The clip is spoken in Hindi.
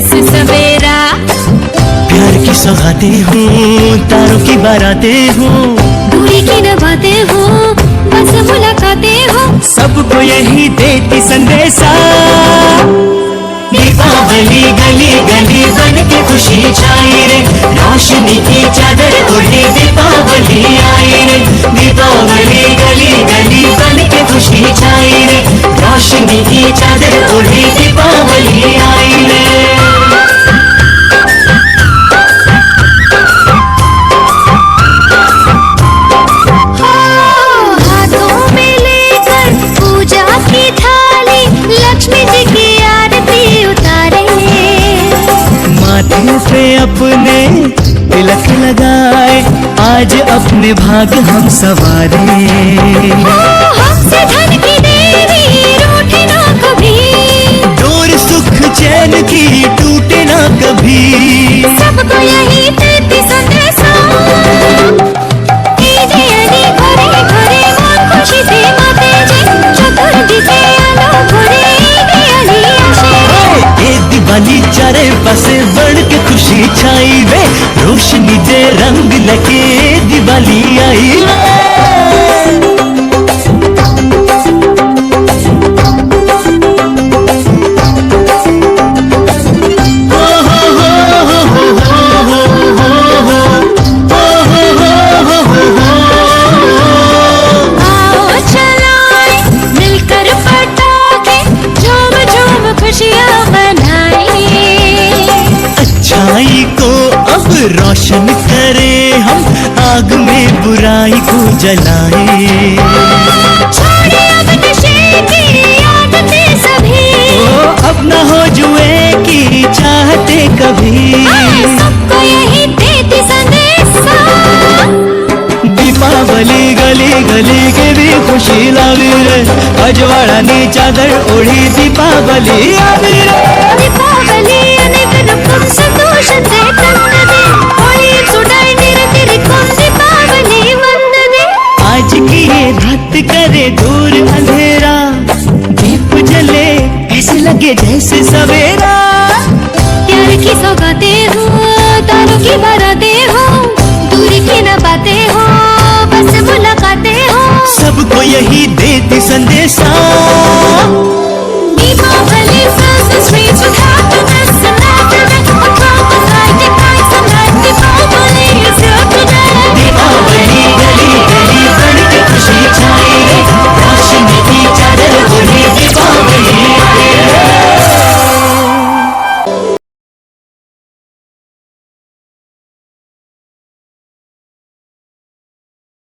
जैसे सवेरा। प्यार की सौगातें हूँ, तारों की बारातें हूँ, दूरी की न बातें हो, बस मुलाकातें हो, सबको यही देती संदेशा। दीपावली गली गली बन के खुशी छाई रे, रोशनी की चादर ओढ़े दीपावली आई रे। दीपावली गली गली बन के खुशी छाई रे, रोशनी की चादर ओढ़े दीपावली आई रे। अपने तिलक लगाए, आज अपने भाग हम सवारे। हमसे धन की देवी रूठे ना कभी, डोर सुख चैन की टूटे ना कभी, सबको यही देती संदेशा। घरे घरे मन खुशी से माते जे, चतुर्थी से आलो घरे दिवाली चारे पासे बढ़ के खुशी छाई वे, रोशनी दे रंग लगे दिवाली आई वे। रोशन करे हम, आग में बुराई को जलाए। छोड़े अब नशे की आदतें सभी, अब न हो जुए की चाहते कभी, सबको यही देती संदेशा। दीपावली गली गली के भी खुशी लावी रे, अजवाड़ा नी चादर ओढ़ी दीपावली आवी रे। दीपावली अनेक रूप संतोष से आज की ये रात करे दूर अंधेरा, दीप जले ऐसे लगे जैसे सवेरा। प्यार की सौगातें हो, तारों की बारातें हो, दूरी की न बातें हो, बस मुलाकातें हो, सबको यही देती संदेशा।